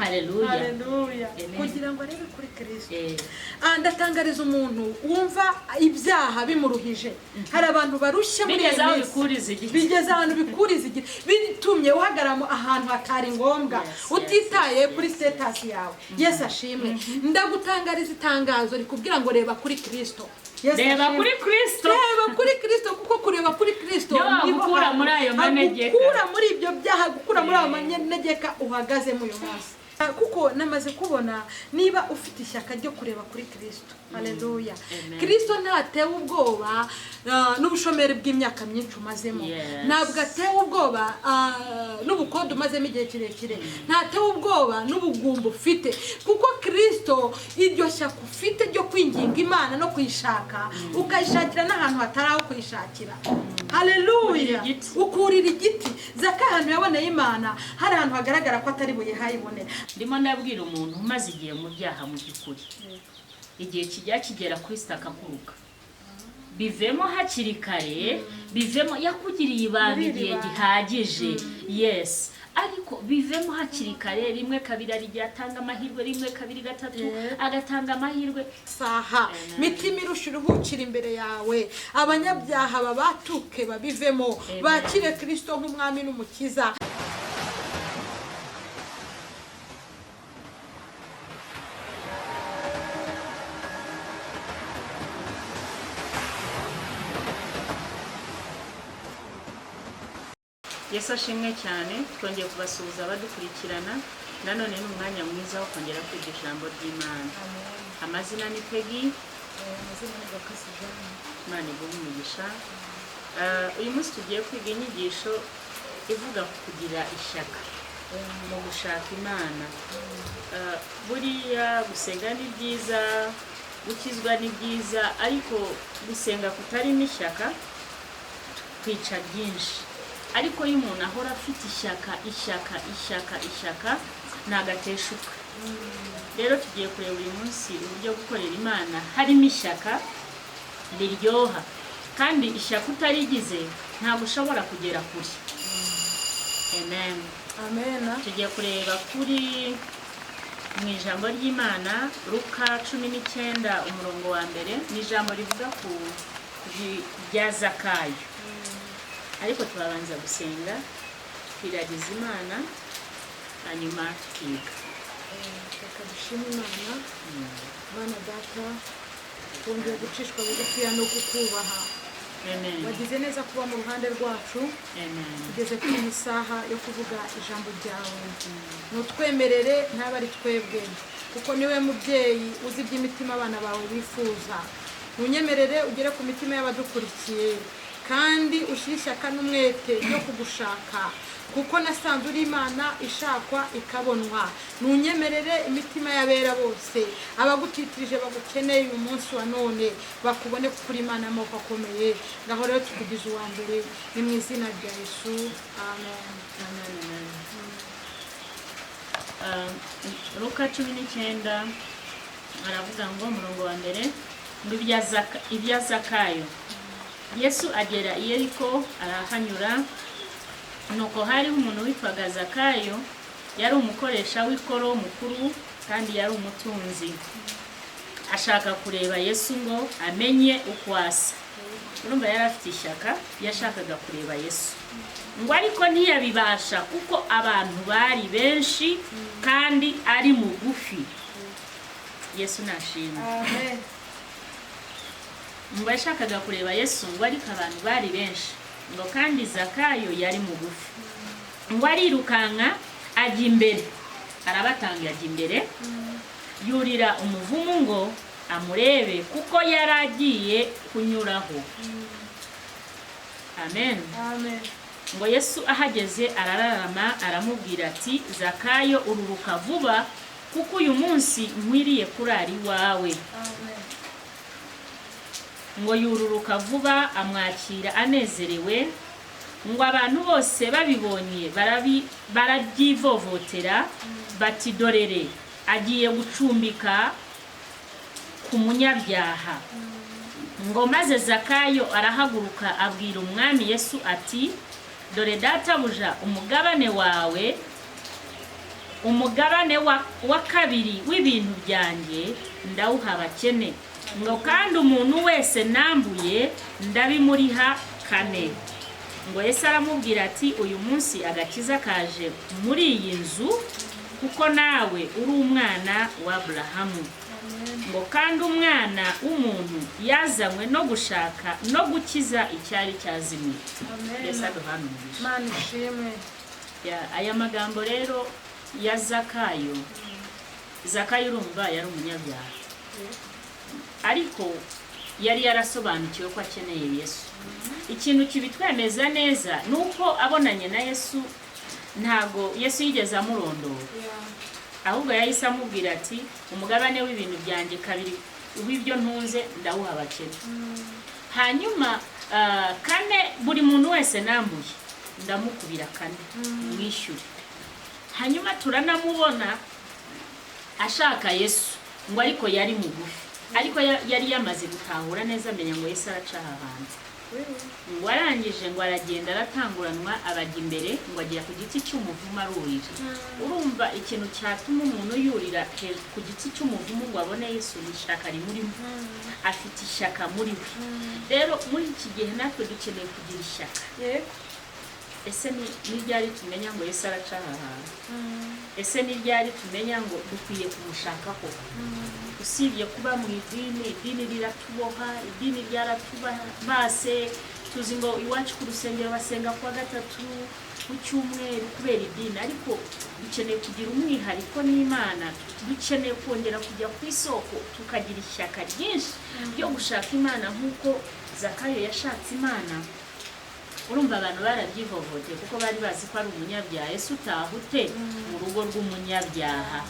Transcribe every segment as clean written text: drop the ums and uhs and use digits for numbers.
Haleluya. Kugira ngo arebe kuri Kristo. Ndatangariza umuntu wumva ibyaha bimuruhije. Hari abantu barushye muri bigeze ahantu bikuriza igiti. Bitumye uhagaramo ahantu hatari ngombwa. Utitaye kuri status yawe. Yesu ashimwe. Ndagutangariza itangazo rikubwira ngo reba kuri Kristo. Reba kuri Kristo kuko kureba kuri Kristo gukura muri ayo manegeka, gukura muri ibyo byaha, gukura muri ayo manegeka uhagaze mu yumunsi. Kuko namaze kubona niba ufite ishyaka ryo kureba kuri Kristo. Haleluya. Kristo ntatewe ubwoba n'ubushomeri bw'imyaka myinshi umazemo. Ntabwo atewe ubwoba n'ubukondo umazemo igihe kirekire. Ntatewe ubwoba n'ubugumba ufite. Kuko Kristo iryo shyaka ufite ryo kwinginga Imana no kuyishaka, ukayishakira n'ahantu hatari aho kuyishakira. Haleluya. Ukurira igiti. Zakayo ahantu yaboneye Imana hari ahantu hagaragara ko atari buye hayibonera. Ndimo ndabwira umuntu umaze igihe mu byaha mu by'ukuri, igihe kijya kigera kuri sitakakuruka, bivemo hakiri kare, bivemo yakugiriye ibanga igihe gihagije. Yes, ariko bivemo hakiri kare. Rimwe kabiri ari atanga amahirwe, rimwe kabiri gatatu agatanga amahirwe. Saha mitima irusha uruhukira imbere yawe. Abanyabyaha babatuke babivemo, bakire Kristo nk'umwami n'umukiza. Yesu ashimwe cyane. Twongeye kubasuhuza abadukurikirana. Nanone ni umwanya mwiza wo kongera kwiga ijambo ry'Imana. Amazina ni Peggy. Amazina ni Bakasijana. Imana iguhe umugisha. Uyu munsi tugiye kwiga inyigisho ivuga ku kugira ishyaka mu gushaka Imana. Buriya gusenga ni byiza, gukizwa ni byiza, ariko gusenga kutarimo ishyaka kwica byinshi. Ariko iyo umuntu ahora afite ishyaka ntagateshuka. Rero tugiye kureba uyu munsi uburyo gukorera Imana harimo ishyaka riryoha, kandi ishyaka utarigize ntabwo ushobora kugera kure. Amen. Tugiye kureba kuri mu ijambo ry'Imana Luka 19 umurongo wa mbere. Ni ijambo rivuga ku bya Zakayo. Ariko turabanza gusenga, twiragiza Imana, hanyuma tukiga. Reka dushime Imana. Mana Data, twongeye gucishwa bugufi no kukubaha. Wagize neza kuba mu ruhande rwacu. Tugeze kuri iyi saha yo kuvuga ijambo ryawe. Nutwemerere ntaba ari twebwe, kuko niwe mubyeyi uzi iby'imitima abana bawe bifuza. Nunyemerere ugere ku mitima y'abadukurikiye, kandi ushyire ishyaka n'umwete yo kugushaka, kuko nasanze uri Imana ishakwa ikabonwa. Nunyemerere imitima y'abera bose abagutitirije bagukeneye uyu munsi wa none bakubone kuri Imana y'amaboko akomeye. Ngaho rero tukugize uwa mbere, ni mu izina rya Yesu. Amen. Luka 19 aravuga ngo umurongo wa mbere, ngo ibya Zakayo. Yesu agera i Yeriko arahanyura. Nuko hariho umuntu witwaga Zakayo, yari umukoresha w'ikoro mukuru kandi yari umutunzi. Ashaka kureba Yesu ngo amenye uko asa. Urumva yari afite ishyaka, yashakaga kureba Yesu. Ngo ariko ntiyabibasha kuko abantu bari benshi kandi ari mugufi. Yesu nashimwe. Amen. Ngo yashakaga kureba Yesu, ngo ariko abantu bari benshi, ngo kandi Zakayo yari mugufi. Ngo arirukanka ajya imbere, arabatangira ajya imbere, yurira umuvumu ngo amurebe kuko yari agiye kunyuraho. Amen. Ngo Yesu ahageze arararama aramubwira ati, Zakayo ururuka vuba, kuko uyu munsi nkwiriye kurara iwawe. Ngo yururuka vuba amwakira anezerewe. Ngo abantu bose babibonye barabyivovotera bati dorere agiye gucumbika ku munyabyaha. Ngo maze Zakayo arahaguruka abwira umwami Yesu ati, dore databuja umugabane wawe umugabane wa kabiri w'ibintu byanjye ndawuha abakene, ngo kandi umuntu wese nambuye ndabimuriha kane. Ngo Yesu aramubwira ati uyu munsi agakiza kaje muri iyi nzu kuko nawe uri umwana wa Aburahamu. Ngo kandi umwana w'umuntu yazanywe no gushaka no gukiza icyari cyazimiye. Yesu aduhanurije. Mana ishimwe. Aya magambo rero ya Zakayo, Zakayo urumva yari umunyabyaha, ariko yari yarasobanukiwe ko akeneye Yesu. Ikintu kibitwemeza neza nuko abonanye na Yesu, ntago Yesu yigeze amurondora, ahubwo yahise amubwira ati umugabane w'ibintu byanjye kabiri w'ibyo ntunze ndawuha abakene. Hanyuma kane, buri muntu wese nambuye ndamukubira kane mwishyure. Hanyuma turanamubona ashaka Yesu, ngo ariko yari mugufi, ariko yari yamaze gutahura neza amenya ngo Yesu aracaha hanze. Ngo arangije ngo aragenda aratanguranwa abajya imbere, ngo agera ku giti cy'umuvumu arurira. Urumva ikintu cyatuma umuntu yurira ku giti cy'umuvumu ngo abone Yesu, ni ishyaka rimurimo, afite ishyaka muri we. Rero muri iki gihe natwe dukeneye kugira ishyaka. Ese ni ryari tumenya ngo Yesu aracaha hanze? Ese ni ryari tumenya ngo dukwiye kumushaka koko? Usibye kuba mu idini riratuboha, idini ryaratubase, tuzi ngo iwacu ku rusengero basenga kwa gatatu ku cyumweru kubera idini, ariko dukeneye kugira umwihariko n'Imana. Dukeneye kongera kujya ku isoko tukagira ishyaka ryinshi ryo gushaka Imana nk'uko Zakayo yashatse Imana. Urumva abantu barabyihohoteye kuko bari bazi ko ari umunyabyaha. Yesu utahute mu rugo rw'umunyabyaha,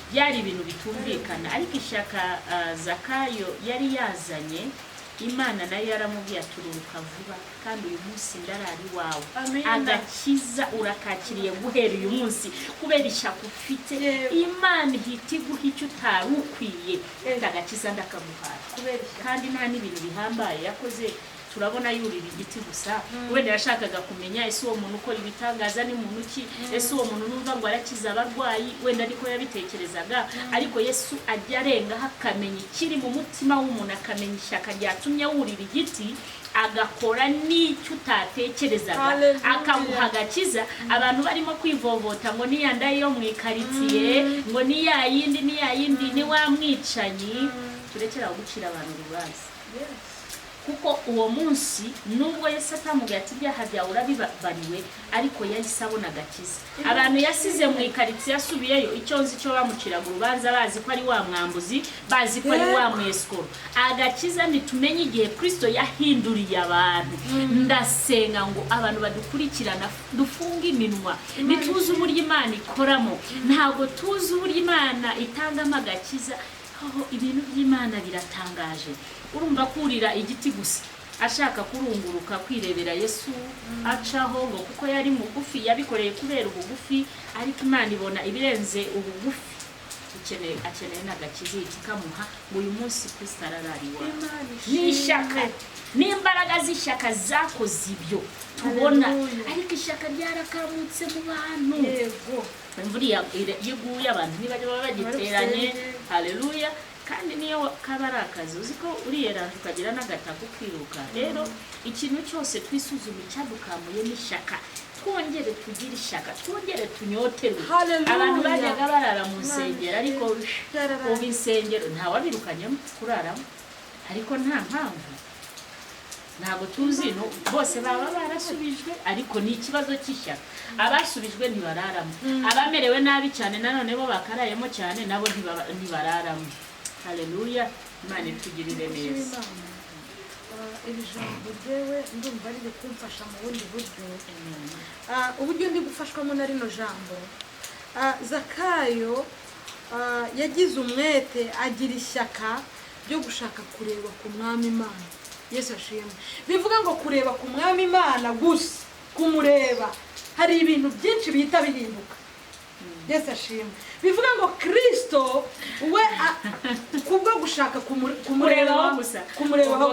byari ibintu bitumvikana. Ariko ishyaka Zakayo yari yazanye, Imana nayo yaramubwiye atururuka vuba kandi uyu munsi ndarari wawe. Agakiza urakakiriye guhera uyu munsi kubera ishyaka ufite. Imana ihita iguha icyo utari ukwiye, agakiza ndakaguhaye kandi nta n'ibintu bihambaye yakoze. Turabona yurira igiti gusa, wenda yashakaga kumenya ese uwo muntu ukora ibitangaza ni muntu ki, ese uwo muntu numva ngo arakiza abarwayi, wenda ariko yabitekerezaga. Ariko Yesu ajya arengaho akamenya ikiri mu mutima w'umuntu, akamenya ishyaka ryatumye wurira igiti, agakora n'icyo utatekerezaga, akaguha agakiza. Abantu barimo kwivovota ngo niyandaye yo mu ikaritsiye, ngo ni ya yindi ni wa mwicanyi, turekera gucira abantu urubanza. Kuko uwo munsi nubwo Yesu atamubwiye ati ibyaha byawe urabibariwe, ariko yahise abona agakiza. Abantu yasize mu ikaritsiye asubiyeyo, icyo nzi cyo bamuciraga urubanza bazi ko ari wa mwambuzi, bazi ko ari wa mweskoro. Agakiza nitumenye igihe Kristo yahinduriye abantu. Ndasenga ngo abantu badukurikirana dufunge iminwa, nituzi uburyo Imana ikoramo, ntabwo tuzi uburyo Imana itangamo agakiza. Ibintu by'Imana biratangaje. Urumva kurira igiti gusa ashaka kurunguruka kwirebera Yesu acaho, ngo kuko yari mugufi, yabikoreye kubera ubugufi, ariko Imana ibona ibirenze ubugufi. Akeneye n'agakiza kikamuha ngo uyu munsi Kristo ararariwa. Ni ishyaka n'imbaraga z'ishyaka zakoze ibyo tubona, ariko ishyaka ryarakamutse mu bantu. Imvura yiguye abantu ntibajya baba bagiteranye. Haleluya. Kandi niyo kaba ari akazi, uzi ko uriyeranje ukagira n'agatako ukiruka. Rero ikintu cyose twisuzume icyadukamuye n'ishyaka, twongere tugire ishyaka, twongere tunyoterwe. Abantu bajyaga barara mu nsengero, ariko ubu insengero ntawabirukanyemo kuraramo, ariko nta mpamvu. Ntabwo tuzi, bose baba barasubijwe, ariko ni ikibazo cy'ishyaka. Abasubijwe ntibararamo, abamerewe nabi cyane nanone bo bakarayemo cyane nabo ntibararamo. Haleluya. Imana itugirire neza. Iri jambo ryewe ndumva riri kumfasha mu bundi buryo. Uburyo ndi gufashwamo na rino jambo, Zakayo yagize umwete, agira ishyaka ryo gushaka kureba ku mwami Imana. Yesu ashimwe. Bivuga ngo kureba ku mwami Imana gusa, kumureba, hari ibintu byinshi bihita bihinduka. Yesu ashimwe. Bivuga ngo Kristo we kubwo gushaka kumurebaho gusa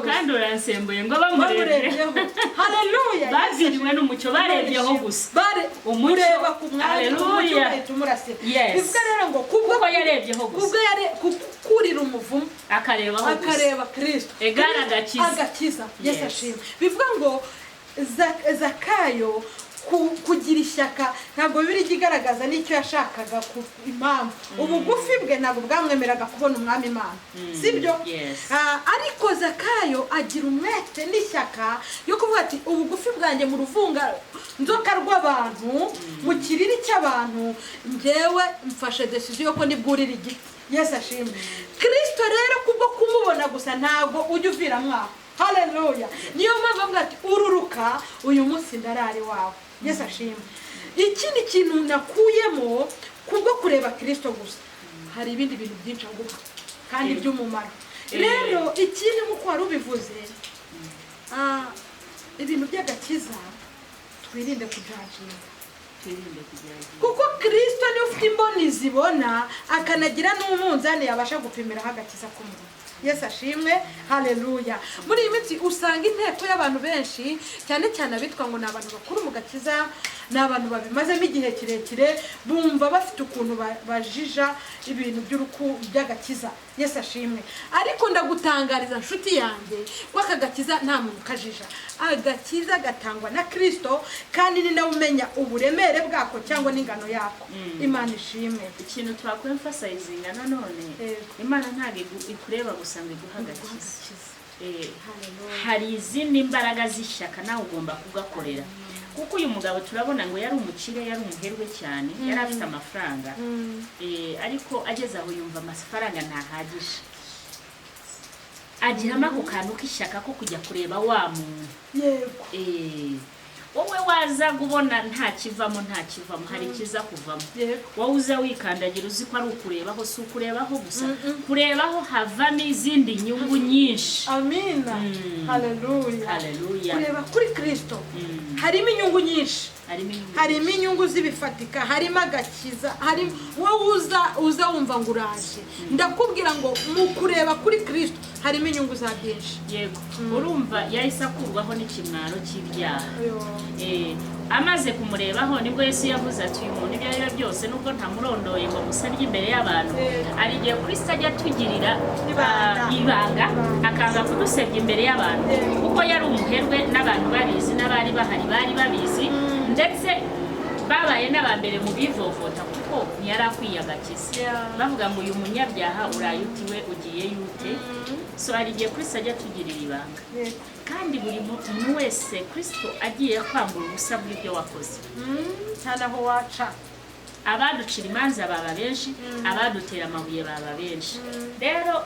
kandi uransembuye ngo bamurebeho. Haleluya. Baviriwe n'umucyo barebyeho gusa. Umureba ku mwanya w'umucyo umurase. Bivuga rero ngo kubwo yarebyeho gusa. Kubwo kurira umuvumo akareba Kristo. Agakiza. Yesu ashimwe. Bivuga ngo Zakayo kugira ishyaka ntabwo biri igaragaza n'icyo yashakaga ku impamvu ubugufi bwe ntabwo bwamwemeraga kubona umwami Imana, sibyo? Ariko Zakayo agira umwete n'ishyaka yo kuvuga ati ubugufi bwanjye mu ruvunga nzoka rw'abantu mu kiriri cy'abantu njyewe mfashe decision yo ko nibwurira igiti. Yesu ashimwe. Kristo rero kubwo kumubona gusa ntabwo ujya uvira mwaho. Haleluya. Niyo mpamvu avuga ati ururuka uyu munsi ndarari wawe. Yesu ashimwe. Ikindi kintu nakuyemo kubwo kureba Kristo gusa hari ibindi bintu byinshi aguha kandi by'umumaro. Rero ikindi nk'uko wari ubivuze ibintu by'agakiza twirinde kujajinga. Kuko Kristo ni ufite imboni zibona akanagira n'umunzani yabasha gupimiraho agakiza k'umuntu. Yesu ashimwe. Haleluya. Muri iyi minsi usanga inteko y'abantu benshi cyane cyane abitwa ngo n'abantu bakuru mu gakiza n'abantu babimazemo igihe kirekire bumva bafite ukuntu bajija ibintu by'agakiza. Yesu ashimwe. Ariko ndagutangariza nshuti yanjye ko akagakiza nta muntu kajija. Agakiza gatangwa na Kristo kandi ni nawe umenya uburemere bwako cyangwa n'ingano yako. Imana ishimwe. Ikintu twakwemfasayizinga nanone Imana ntabwo ikureba gusanga iguha agakiza. Hari izindi mbaraga z'ishyaka nawe ugomba kugakorera. Kuko uyu mugabo turabona ngo yari umukire, yari umuherwe cyane, yari afite amafaranga. Ariko ageze aho yumva amafaranga ntahagije. Agiramo ako kantu k'ishyaka ko kujya kureba wa muntu. Yego. Wowe waza kubona nta kivamo hari ikiza kuvamo. Wowe uza wikandagira uzi ko ari ukurebaho, si ukurebaho gusa. Kurebaho havamo izindi nyungu nyinshi. Amina. Haleluya. Haleluya. Kureba kuri Kristo harimo inyungu nyinshi. Harimo inyungu zibifatika, harimo agakiza, harimo wowe uza wumva ngo uraje. Ndakubwira ngo mu kureba kuri Kristo harimo inyungu za byinshi. Yego. Urumva yahise akurwaho n'ikimwaro cy'ibyaha. Amaze kumurebaho nibwo Yesu yavuze ati uyu muntu ibyo ari byose nubwo ntamurondoye ngo musarye imbere y'abantu arigiye Kristo ajya tugirira ibanga akanga kudusebya imbere y'abantu kuko yari umuherwe n'abantu babizi n'abari bahari bari babizi ndetse babaye n'abambere mu bivovota kuko ntiyari akwiye agakiza. Bavuga ngo uyu munyabyaha urayutiwe ugiye yute. So arigiye Kristo ajya tugirira ibanga. Kandi buri muntu wese Kristo agiye kwambura ubusa bw'ibyo wakoze. Cyane aho waca. Abaducira imanza baba benshi, abadutera amabuye baba benshi. Rero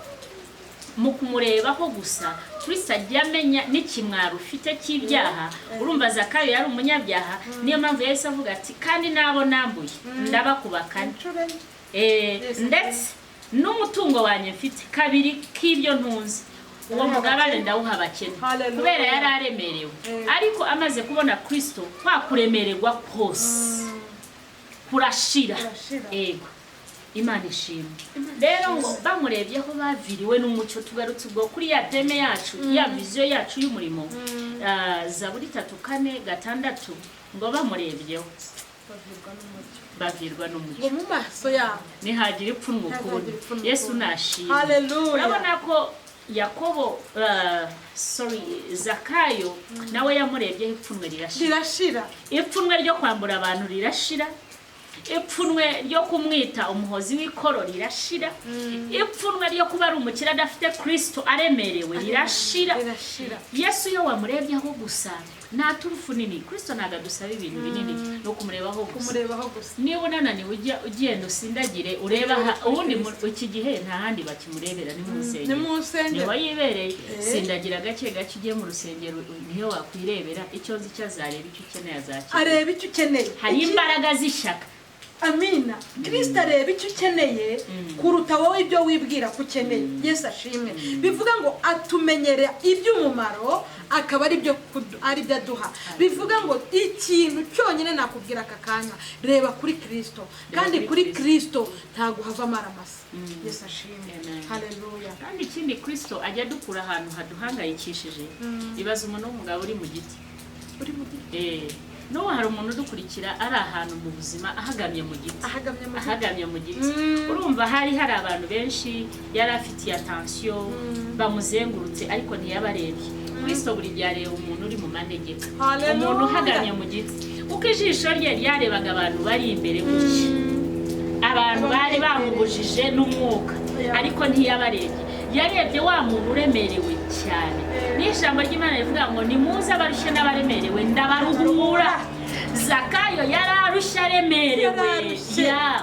mu kumurebaho gusa Kristo ajya amenya n'ikimwaro ufite cy'ibyaha. Urumva Zakayo yari umunyabyaha, niyo mpamvu Yesu avuga ati kandi nabo nambuye ndabakubakana. Ndetse n'umutungo wanjye mfite kabiri k'ibyo ntunze uwo mugabane ndawuha abakene kubera yari aremerewe. Ariko amaze kubona Kristo kwa kuremererwa kose kurashira. Ego. Imana ishimwe. Rero ngo bamurebyeho baviriwe n'umucyo. Tugarutse ubwo kuri ya teme yacu ya vision yacu y'umurimo. Zaburi 3:4-6 ngo bamurebyeho bavirwa n'umucyo mu maso yabo nihagira ipfunwe ukundi. Yesu nashimwe. Haleluya. Urabona ko Zakayo nawe yamurebyeho ipfunwe rirashira. Ipfunwe ryo kwambura abantu rirashira. Ipfunwe ryo kumwita umuhozi w'ikoro rirashira. Ipfunwe ryo kuba ari umukire adafite Kristo aremerewe rirashira. Yesu yo wamurebyeho gusa nta turufu nini. Kristo ntago dusaba ibintu binini no kumurebaho gusa. Niba unananiwe ugenda usindagire ureba ubundi iki gihe nta handi bakimurebera ni mu rusengero. Niba yibereye sindagira gake ugiye mu rusengero niyo wakwirebera icyo nzi cyazareba icyo ukeneye azakira. Areba icyo ukeneye. Hari imbaraga z'ishyaka. amina. Kristo areba icyo ukeneye kuruta wowe ibyo wibwira ko ukeneye. Yesu ashimwe. Bivuga ngo atumenyera iby'umumaro akaba ari byo aduha. Bivuga ngo ikintu cyonyine nakubwira aka kanya, reba kuri Kristo, kandi kuri Kristo ntago hava maramasa. Yesu ashimwe. Haleluya. Kandi ikindi Kristo ajya dukura ahantu haduhangayikishije. Ibaza umuntu w'umugabo uri mu giti. No hari umuntu udukurikira ari ahantu mu buzima ahagamye mu giti. Urumva hari abantu benshi yari afitiye attention bamuzengurutse ariko ntiyabarebye. Kristo buri gihe areba umuntu uri mu manegeka, umuntu uhagamye mu giti. Uko ijisho rye ryarebaga abantu bari imbere gutya, abantu bari bamubujije n'umwuka ariko ntiyabarebye. Yarebye wa muntu uremerewe cyane. N'ijambo ry'Imana rivuga ngo nimuze abarushye n'abaremerewe ndabaruhura. Zakayo yararushye aremerewe.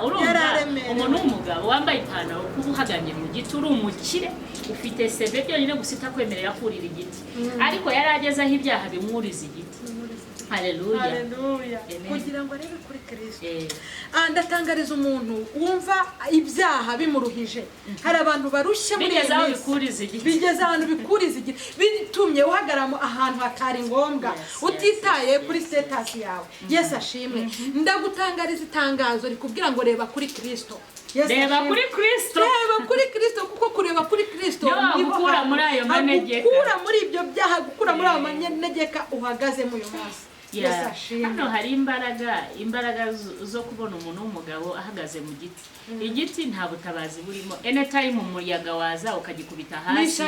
Urumva umuntu w'umugabo wambaye ipantaro kuba uhagamye mu giti, uri umukire, ufite seve byonyine gusa itakwemerera kurira igiti, ariko yari ageze aho ibyaha bimwuriza igiti. Haleluya. Kugira ngo arebe kuri Kristo. Ndatangariza umuntu wumva ibyaha bimuruhije. Hari abantu barushye muri bigeze aho bikuriza igiti. Bigeze ahantu bikuriza igiti. Bitumye uhagaramo ahantu hatari ngombwa, utitaye kuri status yawe. Yesu ashimwe. Ndagutangariza itangazo rikubwira ngo reba kuri Kristo. Reba kuri Kristo. Reba kuri Kristo, kuko kureba kuri Kristo niho gukura muri ayo manegeka. Gukura muri ibyo byaha, gukura muri ayo manegeka uhagaze mu munsi. Hano hari imbaraga zo kubona umuntu w'umugabo ahagaze mu giti. Igiti nta butabazi burimo. Anytime umuyaga waza ukagikubita hasi,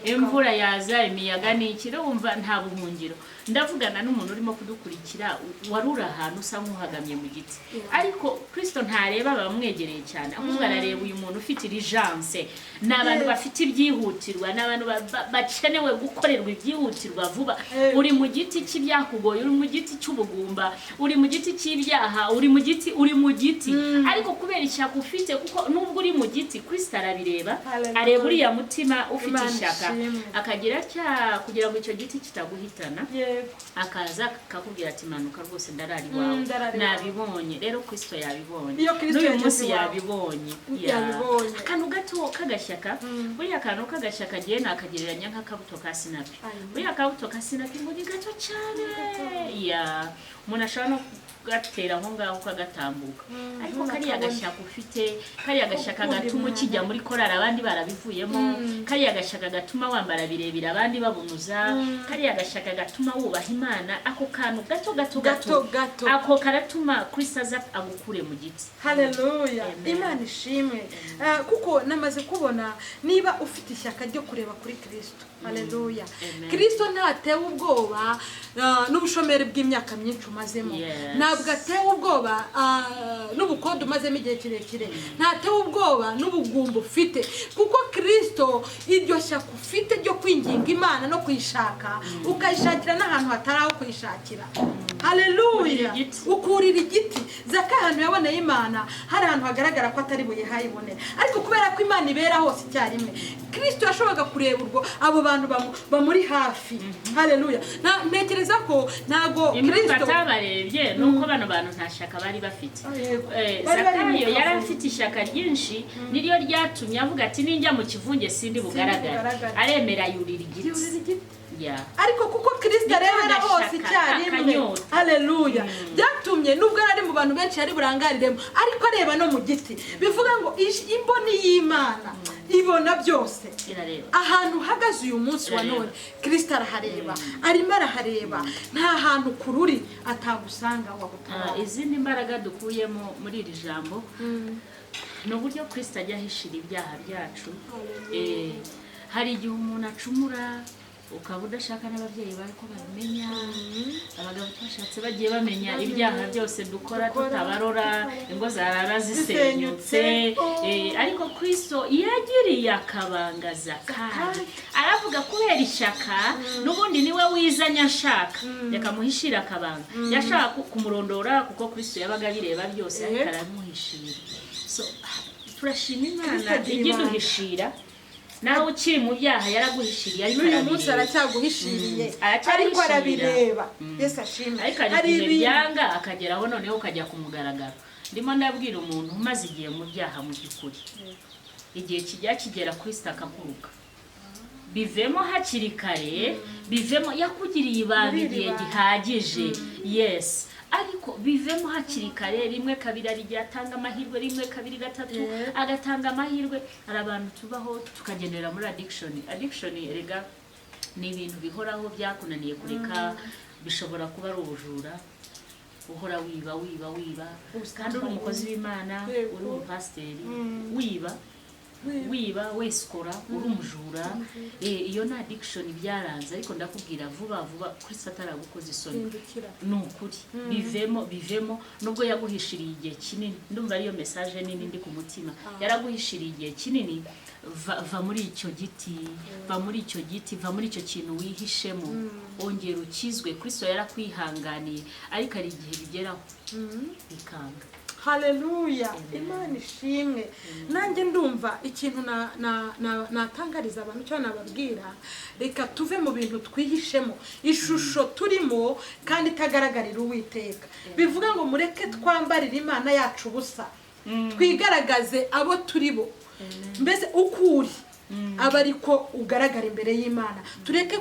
imvura yaza, imiyaga n'ikiro, wumva nta buhungiro. Ndavugana n'umuntu urimo kudukurikira warura ahantu usa nk'uhagamye mu giti, ariko Kristo ntareba abamwegereye cyane, ahubwo arareba uyu muntu ufite urgence. N'abantu bafite ibyihutirwa, n'abantu bakenewe gukorerwa ibyihutirwa vuba. Uri mu giti cy'ibyakugoye, uri mu giti cy'ubugumba, uri mu giti cy'ibyaha, uri mu giti ariko kubera ishyaka ufite, kuko nubwo uri mu giti Kristo arabireba. Areba uriya mutima ufite ishyaka, akagira cya kugira ngo icyo giti kitaguhitana, akaza akakubwira ati manuka rwose ndarari wawe. Nabibonye rero Kristo yabibonye, n'uyu munsi yabibonye. Akantu gato kagashyaka, buriya akantu kagashyaka giye nakagereranya nk'akabuto ka sinapi. Buriya akabuto ka sinapi ngo ni gato cyane, umuntu ashobora no gatera aho ngaho kagatambuka, ariko kariya gashyaka ufite, kariya gashyaka gatuma ukijya muri korari abandi barabivuyemo, kariya gashyaka gatuma wambara birebire abandi babunuza, kariya gashyaka gatuma wubaha Imana. Ako kantu gato ako karatuma Kristo aza agukure mu giti. Haleluya. Imana ishimwe. Kuko namaze kubona niba ufite ishyaka ryo kureba kuri Kristo. Haleluya. Kristo ntatewe ubwoba n'ubushomeri bw'imyaka myinshi umazemo. Ntabwo atewe ubwoba n'ubukodo umazemo igihe kirekire. Ntatewe ubwoba n'ubugumba ufite, kuko Kristo iryo shyaka ufite ryo kwinginga Imana no kwishaka, ukayishakira n'ahantu hatari aho kwishakira. Haleluya. Ukurira igiti. Zakayo ahantu yaboneye Imana hari ahantu hagaragara ko atari buye hayibonera, ariko kubera ko Imana ibera hose icyarimwe, Kristo yashoboraga kureba urwo abo bantu bamuri hafi. Haleluya. Ntekereza ko ntago Kristo batabarebye nuko bano bantu nta shaka bari bafite. Zakayo yari afite ishaka ryinshi, niryo ryatumye avuga ati ninjya mu kivunge sindi bugaragara. Aremera yurira igiti. Ariko kuko Kristo arebera hose icyarimwe. Haleluya. Byatumye nubwo ari mu bantu benshi ari burangariremo, ariko areba no mu giti. Bivuga ngo imboni y'Imana ibona byose. Ahantu hagaze uyu munsi wa none Kristo arahareba, arimo arahareba. Nta hantu kururi atagusanga wagutara. Izindi mbaraga dukuyemo muri iri jambo no buryo Kristo ajya ahishira ibyaha byacu. Hari igihe umuntu acumura ukaba udashaka n'ababyeyi bawe ko babimenya. Abagabo twashatse bagiye bamenya ibyaha byose dukora tutabarora, ingo zarara zisenyutse. Ariko Kristo yagiriye akabangaza kandi aravuga kubera ishyaka n'ubundi niwe wizanya ashaka, reka muhishira akabanga. Yashaka kumurondora kuko Kristo yabaga bireba byose, ariko aramuhishira. So turashima Imana igiduhishira. Nawe ukiri mu byaha yaraguhishiriye, ariko uyu munsi aracyaguhishiriye, ariko arabireba. Yesu ashimwe. Hari ibyanga akageraho noneho ukajya kumugaragara. ndimo ndabwira umuntu umaze igihe mu byaha mu by'ukuri igihe kijya kigera kuri akaguruka bivemo hakiri kare bivemo yakugiriye ibanga igihe gihagije yes ariko bivemo hakiri kare rimwe kabiri ari atanga amahirwe rimwe kabiri gatatu agatanga amahirwe ari abantu tubaho tukagendera muri addiction erega ni ibintu bihoraho byakunaniye kureka bishobora kuba ari ubujura uhora wiba kandi uri umukozi w'Imana uri umupasiteri wiba wesikora uri umujura iyo na addiction byaranze ariko ndakubwira vuba kuri satara gukoza isoni nukuri bivemo nubwo yaguhishiriye igihe kinini ndumva ariyo message nini ndi ku mutima yaraguhishiriye igihe kinini va muri icyo giti va muri icyo kintu wihishemo ongera ukizwe Kristo yarakwihanganiye ariko ari igihe bigeraho bikanga. Haleluya, Imana ishimwe. Nanjye ndumva ikintu natangariza abantu cyo nababwira, reka tuve mu bintu twihishemo ishusho turimo kandi itagaragarira Uwiteka. Bivuga ngo mureke twambarira Imana yacu busa, twigaragaze abo turibo, mbese ukuri aba ariko ugaragara imbere y'Imana. Tureke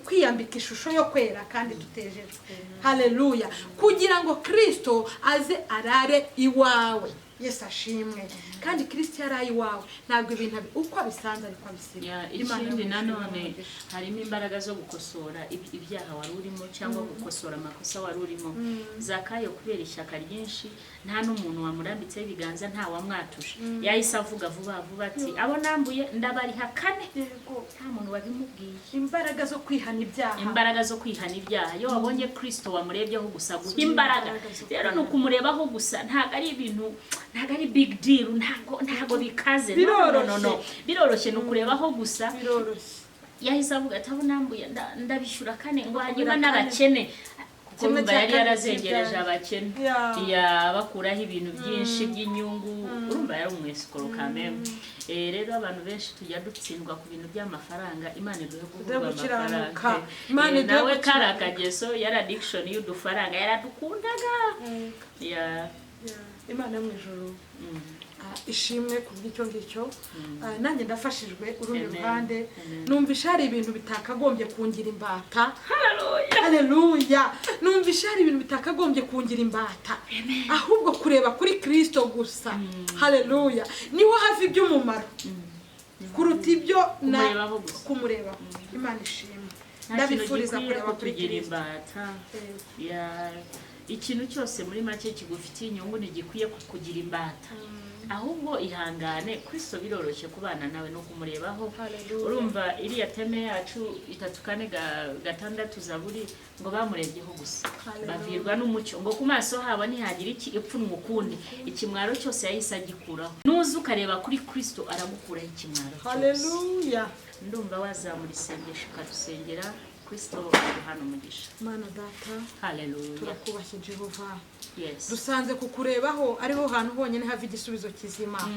kwiyambika ishusho yo kwera kandi tutejejwe. Haleluya, kugira ngo Kristo aze arare iwawe. Yesu ashimwe. Kandi Kristo yaraye iwawe ntabwo ibintu uko abisanze ariko abisiga. Ikindi nanone harimo imbaraga zo gukosora ibyaha wari urimo cyangwa gukosora amakosa wari urimo. Zakayo kubera ishyaka ryinshi nta n'umuntu wamurambitseho ibiganza, nta wamwatusha, yahise avuga vuba ati abo nambuye ndabariha kane. Nta muntu wabimubwiye. Imbaraga zo kwihana ibyaha iyo wabonye Kristo wamurebyeho gusa guha imbaraga. Rero no kumurebaho gusa ntago ari ibintu, ntago ari big deal, ntago bikaze. No biroroshye no kurebaho gusa. Yahise avuga ati abo nambuye ndabishyura kane ngo hanyuma n'abakene kumva yari yarazengereje abakene bakuraho ibintu byinshi by'inyungu. Urumva yari umwesikoro kameme. Rero abantu benshi tujya dutsindwa ku bintu by'amafaranga. Imana iduhe amafaranga. Nawe karakageso yari addiction y'udufaranga yaradukundaga. Imana mu ijuru ishimwe kubw'icyo ngicyo. Nanjye ndafashijwe urundi ruhande, numvisha hari ibintu bitakagombye kungira imbata. Haleluya, numvisha hari ibintu bitakagombye kungira imbata, ahubwo kureba kuri Kristo gusa. Haleluya, niho hafi iby'umumaro kuruta ibyo kumureba. Imana ishimwe. Ndabifuriza kureba kuri Kristo. Ikintu cyose muri make kigufitiye inyungu ntigikwiye kukugira imbata, ahubwo ihangane. Kristo biroroshye kubana nawe no kumurebaho. Urumva iriya teme yacu 3:4-6 Zaburi ngo bamurebyeho gusa bavirwa n'umucyo ngo ku maso habo ntihagira iki ipfunwe ukundi, ikimwaro cyose yahise agikuraho. Nuza ukareba kuri Kristo aragukuraho ikimwaro cyose. Haleluya. Ndumva wazamura isengesho ukadusengera Kristo hano umugisha. Mana data, haleluya, turakubashye Jehova. Yes, dusanze kukurebaho ariho hantu honyine hava igisubizo kizima.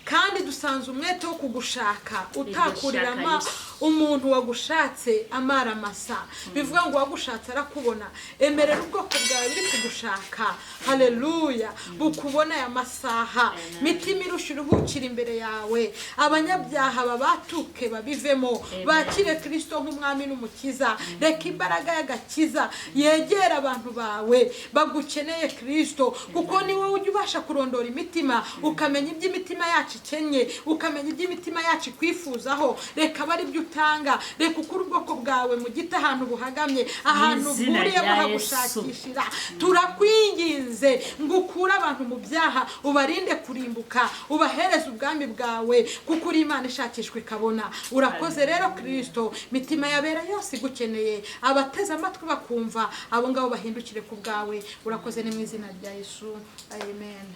Kandi dusanze umwete wo kugushaka utakurirama umuntu wagushatse amara masa. Bivuga ngo wagushatse arakubona. Emerera ubwoko bwawe biri kugushaka. Haleluya, bukubona ya masaha. Mitima irushira ubucira imbere yawe. Abanyabyaha babatuke babivemo, bakire Kristo nk'umwami n'umukiza. Reka imbaraga y'agakiza yegera abantu bawe bagukeneye Kristo, kuko ni wowe ujya ubasha kurondora imitima, ukamenya iby'imitima yacu ikenye, ukamenya iby'imitima yacu kwifuzaho. Reka bari byo utanga, reka ukuri ubwoko bwawe mu giti ahantu buhagamye, ahantu buriye buhagushakishira. Turakwinginze ngo ukure abantu mu byaha, ubarinde kurimbuka, ubahereze ubwami bwawe, kuko uri Imana ishakishwe ikabona. Urakoze rero Kristo, mitima yabera yose igukeneye, abateze amatwi bakumva, abo ngabo bahindukire ku bwawe. Urakoze ni mu izina rya Yesu, amen.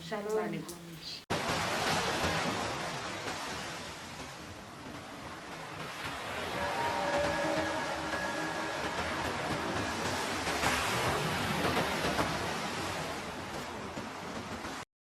Shalom.